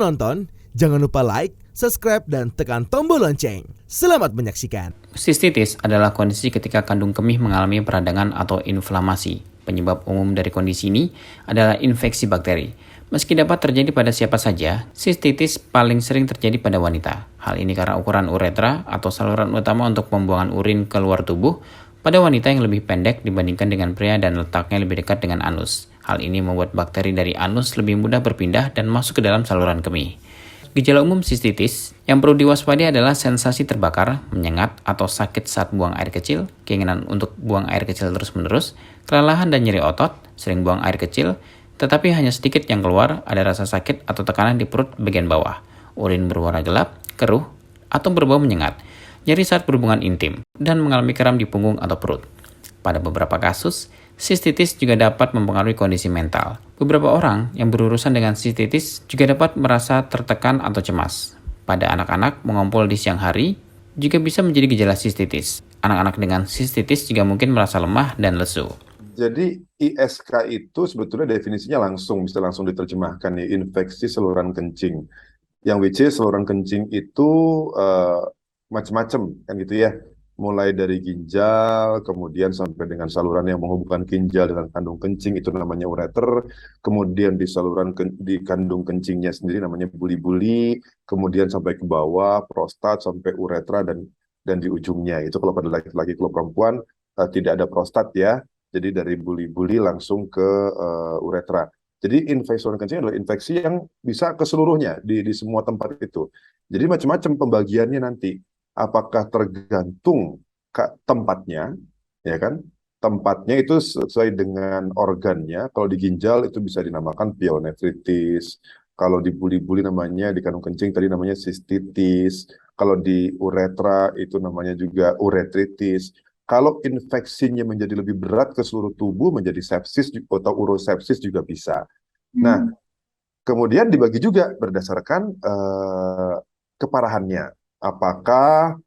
menonton, jangan lupa like, subscribe, dan tekan tombol lonceng. Selamat menyaksikan. Sistitis adalah kondisi ketika kandung kemih mengalami peradangan atau inflamasi. Penyebab umum dari kondisi ini adalah infeksi bakteri. Meski dapat terjadi pada siapa saja, sistitis paling sering terjadi pada wanita. Hal ini karena ukuran uretra atau saluran utama untuk pembuangan urin keluar tubuh pada wanita yang lebih pendek dibandingkan dengan pria dan letaknya lebih dekat dengan anus. Hal ini membuat bakteri dari anus lebih mudah berpindah dan masuk ke dalam saluran kemih. Gejala umum sistitis yang perlu diwaspadai adalah sensasi terbakar, menyengat, atau sakit saat buang air kecil, keinginan untuk buang air kecil terus-menerus, kelelahan dan nyeri otot, sering buang air kecil, tetapi hanya sedikit yang keluar, ada rasa sakit atau tekanan di perut bagian bawah, urin berwarna gelap, keruh, atau berbau menyengat, nyeri saat berhubungan intim, dan mengalami kram di punggung atau perut. Pada beberapa kasus, sistitis juga dapat mempengaruhi kondisi mental. Beberapa orang yang berurusan dengan sistitis juga dapat merasa tertekan atau cemas. Pada anak-anak, mengompol di siang hari juga bisa menjadi gejala sistitis. Anak-anak dengan sistitis juga mungkin merasa lemah dan lesu. Jadi ISK itu sebetulnya definisinya bisa langsung diterjemahkan nih, infeksi saluran kencing. Yang which is saluran kencing itu macam-macam kan gitu ya. Mulai dari ginjal, kemudian sampai dengan saluran yang menghubungkan ginjal dengan kandung kencing itu namanya ureter, kemudian di di kandung kencingnya sendiri namanya buli-buli, kemudian sampai ke bawah prostat sampai uretra dan di ujungnya itu kalau pada laki-laki, kalau perempuan tidak ada prostat ya. Jadi dari buli-buli langsung ke uretra. Jadi infeksi saluran kencing adalah infeksi yang bisa ke seluruhnya di semua tempat itu. Jadi macam-macam pembagiannya nanti. Apakah tergantung tempatnya, ya kan? Tempatnya itu sesuai dengan organnya. Kalau di ginjal itu bisa dinamakan pyelonephritis. Kalau di buli-buli namanya, di kandung kencing tadi namanya sistitis. Kalau di uretra itu namanya juga uretritis. Kalau infeksinya menjadi lebih berat ke seluruh tubuh, menjadi sepsis atau urosepsis juga bisa. Nah, kemudian dibagi juga berdasarkan keparahannya. Apakah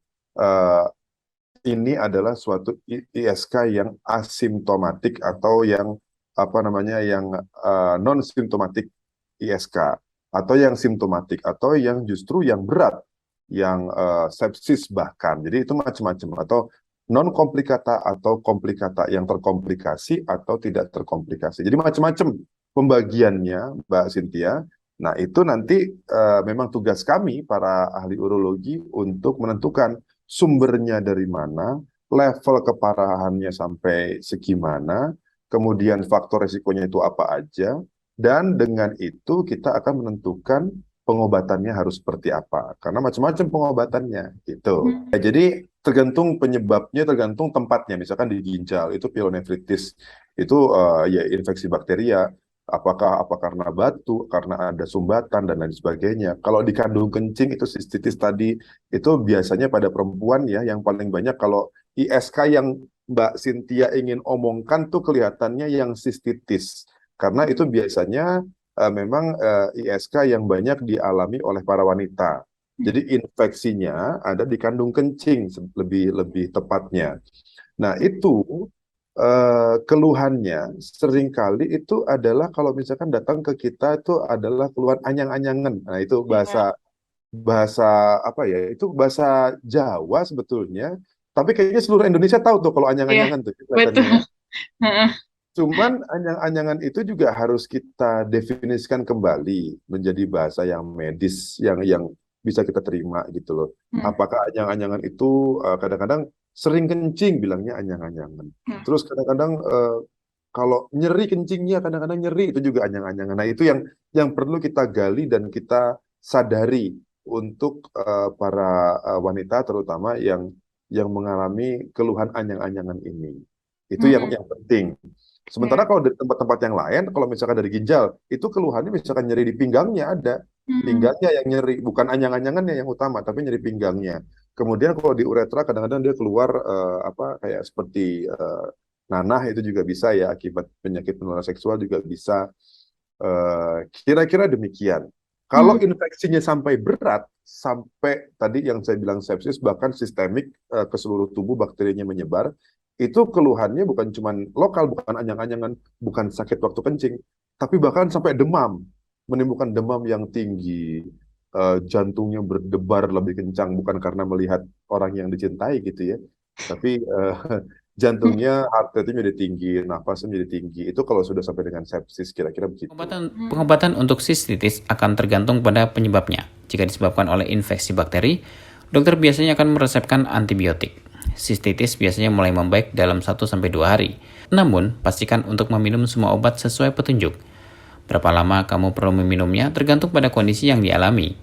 ini adalah suatu ISK yang asimptomatik atau yang non simptomatik ISK, atau yang simptomatik, atau yang justru yang berat, yang sepsis bahkan. Jadi itu macam-macam, atau non komplikata atau komplikata, yang terkomplikasi atau tidak terkomplikasi. Jadi macam-macam pembagiannya, Mbak Cynthia. Nah, itu nanti memang tugas kami para ahli urologi untuk menentukan sumbernya dari mana, level keparahannya sampai segimana, kemudian faktor resikonya itu apa aja, dan dengan itu kita akan menentukan pengobatannya harus seperti apa. Karena macam-macam pengobatannya gitu. Jadi tergantung penyebabnya, tergantung tempatnya. Misalkan di ginjal itu pyelonephritis, itu ya infeksi bakteria. Apakah karena batu, karena ada sumbatan dan lain sebagainya. Kalau di kandung kencing itu sistitis tadi, itu biasanya pada perempuan ya, yang paling banyak. Kalau ISK yang Mbak Cynthia ingin omongkan tuh kelihatannya yang sistitis. Karena itu biasanya memang ISK yang banyak dialami oleh para wanita. Jadi infeksinya ada di kandung kencing lebih tepatnya. Nah, itu keluhannya seringkali itu adalah kalau misalkan datang ke kita itu adalah keluhan anyang-anyangan. Nah, itu bahasa apa ya? Itu bahasa Jawa sebetulnya. Tapi kayaknya seluruh Indonesia tahu tuh kalau Iya, anyang-anyangan tuh betul. kelihatannya ya. Cuman anyang-anyangan itu juga harus kita definisikan kembali menjadi bahasa yang medis, yang bisa kita terima gitu loh. Apakah anyang-anyangan itu kadang-kadang sering kencing bilangnya anyang-anyangan. Terus kadang-kadang kalau nyeri kencingnya kadang-kadang nyeri itu juga anyang-anyangan. Nah, itu yang perlu kita gali dan kita sadari untuk para wanita terutama yang mengalami keluhan anyang-anyangan ini. Itu yang penting. Sementara kalau dari tempat-tempat yang lain, kalau misalkan dari ginjal, itu keluhannya misalkan nyeri di pinggangnya ada. Pinggangnya yang nyeri, bukan anyang-anyangannya yang utama, tapi nyeri pinggangnya. Kemudian kalau di uretra kadang-kadang dia keluar kayak seperti nanah, itu juga bisa ya, akibat penyakit penular seksual juga bisa. Kira-kira demikian. Kalau infeksinya sampai berat, sampai tadi yang saya bilang sepsis, bahkan sistemik ke seluruh tubuh bakterinya menyebar, itu keluhannya bukan cuma lokal, bukan anyang-anyangan, bukan sakit waktu kencing, tapi bahkan sampai demam. menimbulkan demam yang tinggi, jantungnya berdebar lebih kencang, bukan karena melihat orang yang dicintai gitu ya, tapi jantungnya, heart rate-nya jadi tinggi, nafasnya jadi tinggi. Itu kalau sudah sampai dengan sepsis, kira-kira begitu. Pengobatan untuk sistitis akan tergantung pada penyebabnya. Jika disebabkan oleh infeksi bakteri, dokter biasanya akan meresepkan antibiotik. Sistitis biasanya mulai membaik dalam 1-2 hari. Namun, pastikan untuk meminum semua obat sesuai petunjuk. Berapa lama kamu perlu meminumnya tergantung pada kondisi yang dialami.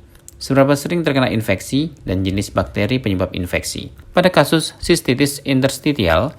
Seberapa sering terkena infeksi dan jenis bakteri penyebab infeksi. Pada kasus sistitis interstitial,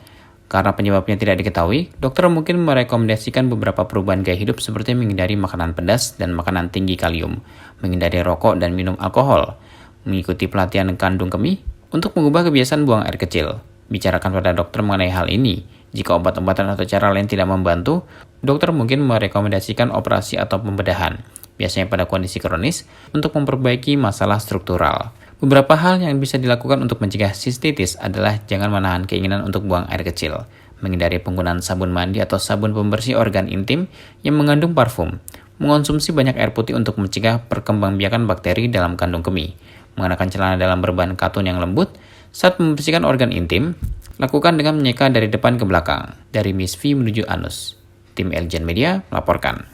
karena penyebabnya tidak diketahui, dokter mungkin merekomendasikan beberapa perubahan gaya hidup seperti menghindari makanan pedas dan makanan tinggi kalium, menghindari rokok dan minum alkohol, mengikuti pelatihan kandung kemih, untuk mengubah kebiasaan buang air kecil. Bicarakan pada dokter mengenai hal ini. Jika obat-obatan atau cara lain tidak membantu, dokter mungkin merekomendasikan operasi atau pembedahan, biasanya pada kondisi kronis, untuk memperbaiki masalah struktural. Beberapa hal yang bisa dilakukan untuk mencegah sistitis adalah jangan menahan keinginan untuk buang air kecil, menghindari penggunaan sabun mandi atau sabun pembersih organ intim yang mengandung parfum, mengonsumsi banyak air putih untuk mencegah perkembangbiakan bakteri dalam kandung kemih, mengenakan celana dalam berbahan katun yang lembut, saat membersihkan organ intim, lakukan dengan menyeka dari depan ke belakang, dari Miss V menuju anus. Tim Elgen Media melaporkan.